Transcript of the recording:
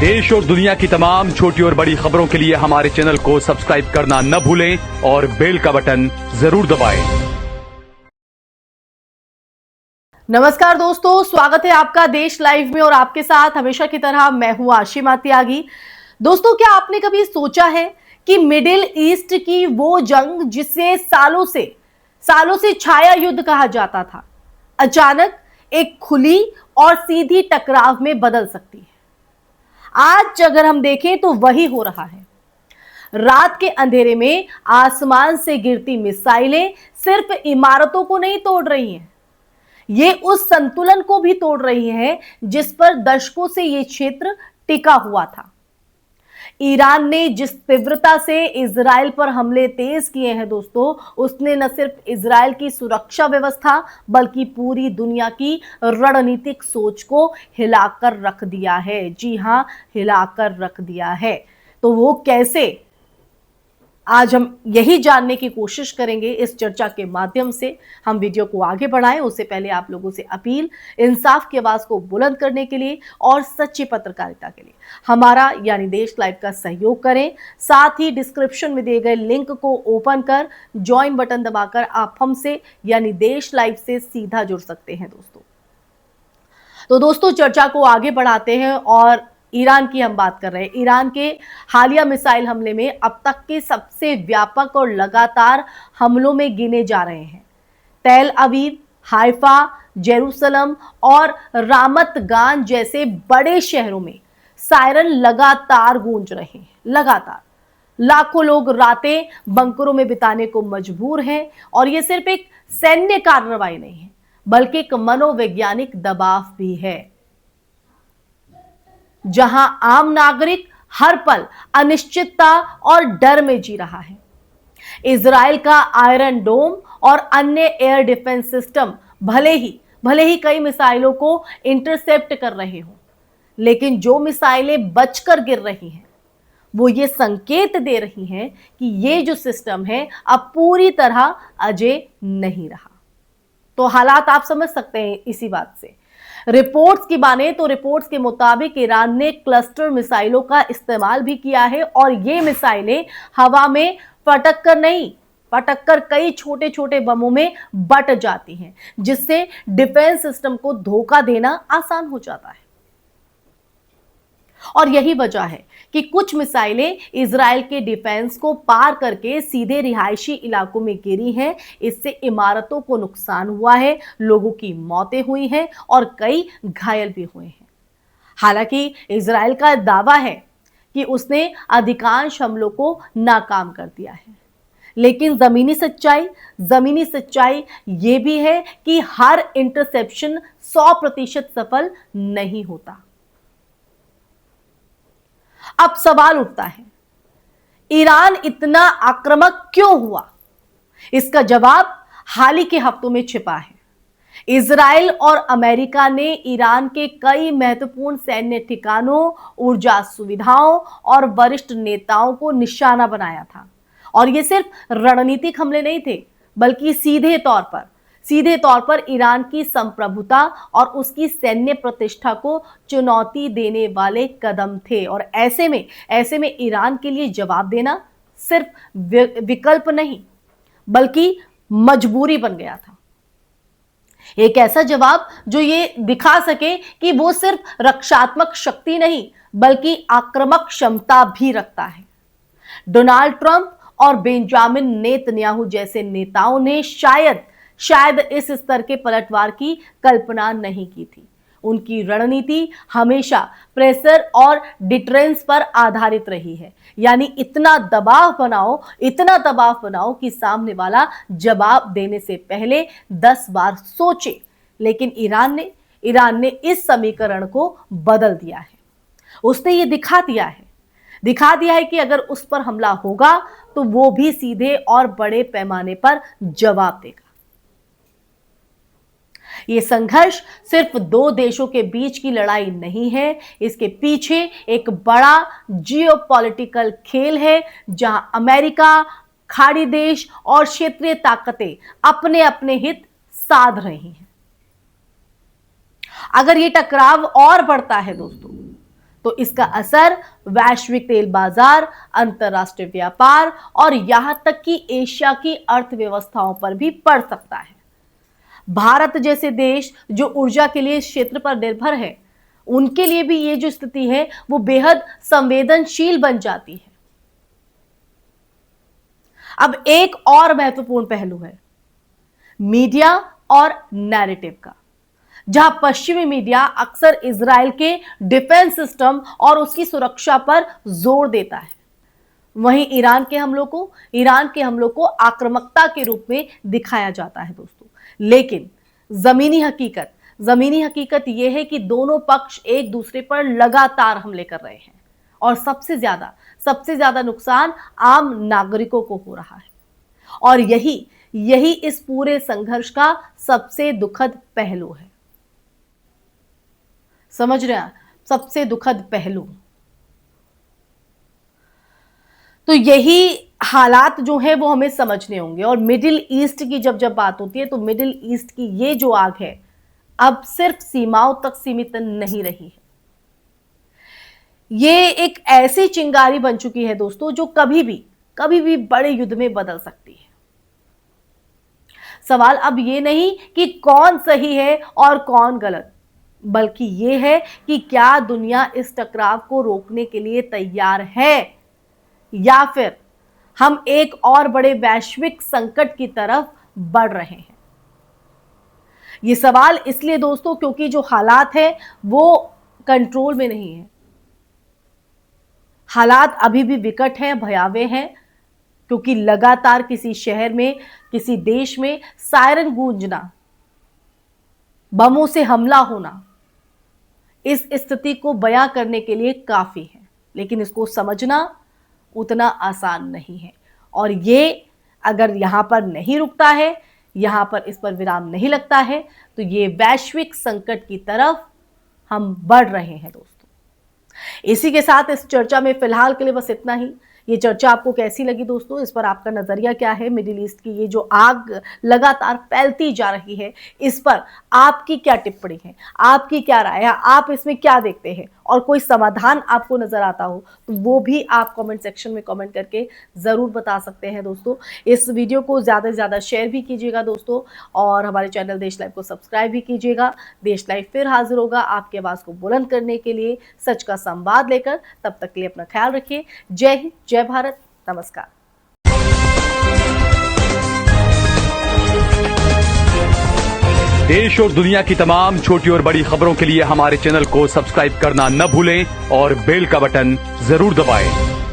देश और दुनिया की तमाम छोटी और बड़ी खबरों के लिए हमारे चैनल को सब्सक्राइब करना न भूलें और बेल का बटन जरूर दबाएं। नमस्कार दोस्तों, स्वागत है आपका देश लाइव में और आपके साथ हमेशा की तरह मैं हूं आशिमा त्यागी। दोस्तों, क्या आपने कभी सोचा है कि मिडिल ईस्ट की वो जंग जिसे सालों से छाया युद्ध कहा जाता था, अचानक एक खुली और सीधी टकराव में बदल सकती है। आज अगर हम देखें तो वही हो रहा है। रात के अंधेरे में आसमान से गिरती मिसाइलें सिर्फ इमारतों को नहीं तोड़ रही हैं, ये उस संतुलन को भी तोड़ रही हैं जिस पर दशकों से ये क्षेत्र टिका हुआ था। ईरान ने जिस तीव्रता से इजराइल पर हमले तेज किए हैं दोस्तों, उसने न सिर्फ इजराइल की सुरक्षा व्यवस्था बल्कि पूरी दुनिया की रणनीतिक सोच को हिलाकर रख दिया है। जी हां, हिलाकर रख दिया है। तो वो कैसे, आज हम यही जानने की कोशिश करेंगे इस चर्चा के माध्यम से। हम वीडियो को आगे बढ़ाएं उससे पहले आप लोगों से अपील, इंसाफ की आवाज को बुलंद करने के लिए और सच्ची पत्रकारिता के लिए हमारा यानी देश लाइव का सहयोग करें। साथ ही डिस्क्रिप्शन में दिए गए लिंक को ओपन कर ज्वाइन बटन दबाकर आप हमसे यानी देश लाइव से सीधा जुड़ सकते हैं दोस्तों। तो दोस्तों, चर्चा को आगे बढ़ाते हैं और ईरान की हम बात कर रहे हैं। ईरान के हालिया मिसाइल हमले में अब तक के सबसे व्यापक और लगातार हमलों में गिने जा रहे हैं। तेल अवीव, हाइफा, जेरूसलम और रामत गान जैसे बड़े शहरों में सायरन लगातार गूंज रहे हैं। लगातार लाखों लोग रातें बंकरों में बिताने को मजबूर हैं और यह सिर्फ एक सैन्य कार्रवाई नहीं है बल्कि एक मनोवैज्ञानिक दबाव भी है, जहां आम नागरिक हर पल अनिश्चितता और डर में जी रहा है। इजराइल का आयरन डोम और अन्य एयर डिफेंस सिस्टम भले ही कई मिसाइलों को इंटरसेप्ट कर रहे हों, लेकिन जो मिसाइलें बचकर गिर रही हैं वो ये संकेत दे रही हैं कि ये जो सिस्टम है अब पूरी तरह अजेय नहीं रहा। तो हालात आप समझ सकते हैं इसी बात से। रिपोर्ट्स की माने तो रिपोर्ट्स के मुताबिक ईरान ने क्लस्टर मिसाइलों का इस्तेमाल भी किया है और ये मिसाइलें हवा में पटक कर कई छोटे छोटे बमों में बट जाती हैं, जिससे डिफेंस सिस्टम को धोखा देना आसान हो जाता है। और यही वजह है कि कुछ मिसाइलें इजराइल के डिफेंस को पार करके सीधे रिहायशी इलाकों में गिरी हैं। इससे इमारतों को नुकसान हुआ है, लोगों की मौतें हुई हैं और कई घायल भी हुए हैं। हालांकि इजराइल का दावा है कि उसने अधिकांश हमलों को नाकाम कर दिया है, लेकिन जमीनी सच्चाई ये भी है कि हर इंटरसेप्शन 100% सफल नहीं होता। अब सवाल उठता है, ईरान इतना आक्रामक क्यों हुआ? इसका जवाब हाल ही के हफ्तों में छिपा है। इजराइल और अमेरिका ने ईरान के कई महत्वपूर्ण सैन्य ठिकानों, ऊर्जा सुविधाओं और वरिष्ठ नेताओं को निशाना बनाया था। और ये सिर्फ रणनीतिक हमले नहीं थे बल्कि सीधे तौर पर ईरान की संप्रभुता और उसकी सैन्य प्रतिष्ठा को चुनौती देने वाले कदम थे। और ऐसे में ईरान के लिए जवाब देना सिर्फ विकल्प नहीं बल्कि मजबूरी बन गया था। एक ऐसा जवाब जो ये दिखा सके कि वो सिर्फ रक्षात्मक शक्ति नहीं बल्कि आक्रामक क्षमता भी रखता है। डोनाल्ड ट्रंप और बेंजामिन नेतन्याहू जैसे नेताओं ने शायद इस स्तर के पलटवार की कल्पना नहीं की थी। उनकी रणनीति हमेशा प्रेशर और डिटरेंस पर आधारित रही है, यानी इतना दबाव बनाओ कि सामने वाला जवाब देने से पहले 10 बार सोचे। लेकिन ईरान ने इस समीकरण को बदल दिया है। उसने ये दिखा दिया है कि अगर उस पर हमला होगा तो वो भी सीधे और बड़े पैमाने पर जवाब देगा। ये संघर्ष सिर्फ दो देशों के बीच की लड़ाई नहीं है, इसके पीछे एक बड़ा जियोपॉलिटिकल खेल है जहां अमेरिका, खाड़ी देश और क्षेत्रीय ताकतें अपने अपने हित साध रही हैं। अगर ये टकराव और बढ़ता है दोस्तों, तो इसका असर वैश्विक तेल बाजार, अंतरराष्ट्रीय व्यापार और यहां तक कि एशिया की अर्थव्यवस्थाओं पर भी पड़ सकता है। भारत जैसे देश जो ऊर्जा के लिए इस क्षेत्र पर निर्भर है, उनके लिए भी ये जो स्थिति है वो बेहद संवेदनशील बन जाती है। अब एक और महत्वपूर्ण पहलू है मीडिया और नैरेटिव का, जहां पश्चिमी मीडिया अक्सर इजराइल के डिफेंस सिस्टम और उसकी सुरक्षा पर जोर देता है, वहीं ईरान के हमलों को आक्रामकता के रूप में दिखाया जाता है दोस्तों। लेकिन जमीनी हकीकत यह है कि दोनों पक्ष एक दूसरे पर लगातार हमले कर रहे हैं और सबसे ज्यादा नुकसान आम नागरिकों को हो रहा है। और यही इस पूरे संघर्ष का सबसे दुखद पहलू है। समझ रहे हैं? सबसे दुखद पहलू। तो यही हालात जो है वो हमें समझने होंगे। और मिडिल ईस्ट की जब बात होती है तो मिडिल ईस्ट की ये जो आग है अब सिर्फ सीमाओं तक सीमित नहीं रही है। ये एक ऐसी चिंगारी बन चुकी है दोस्तों जो कभी भी बड़े युद्ध में बदल सकती है। सवाल अब ये नहीं कि कौन सही है और कौन गलत, बल्कि ये है कि क्या दुनिया इस टकराव को रोकने के लिए तैयार है या फिर हम एक और बड़े वैश्विक संकट की तरफ बढ़ रहे हैं। ये सवाल इसलिए दोस्तों क्योंकि जो हालात है वो कंट्रोल में नहीं है। हालात अभी भी विकट हैं, भयावह हैं, क्योंकि लगातार किसी शहर में, किसी देश में सायरन गूंजना, बमों से हमला होना इस स्थिति को बयां करने के लिए काफी है। लेकिन इसको समझना उतना आसान नहीं है। और ये अगर यहां पर नहीं रुकता है, यहां पर इस पर विराम नहीं लगता है, तो ये वैश्विक संकट की तरफ हम बढ़ रहे हैं दोस्तों। इसी के साथ इस चर्चा में फिलहाल के लिए बस इतना ही। ये चर्चा आपको कैसी लगी दोस्तों? इस पर आपका नजरिया क्या है? मिडिल ईस्ट की ये जो आग लगातार फैलती जा रही है, इस पर आपकी क्या टिप्पणी है, आपकी क्या राय है, आप इसमें क्या देखते हैं? और कोई समाधान आपको नजर आता हो तो वो भी आप कमेंट सेक्शन में कमेंट करके जरूर बता सकते हैं दोस्तों। इस वीडियो को ज्यादा से ज्यादा शेयर भी कीजिएगा दोस्तों, और हमारे चैनल देश लाइव को सब्सक्राइब भी कीजिएगा। देश लाइव फिर हाजिर होगा आपकी आवाज को बुलंद करने के लिए, सच का संवाद लेकर। तब तक के लिए अपना ख्याल रखिए। जय हिंद, जय भारत, नमस्कार। देश और दुनिया की तमाम छोटी और बड़ी खबरों के लिए हमारे चैनल को सब्सक्राइब करना न भूलें और बेल का बटन जरूर दबाएं।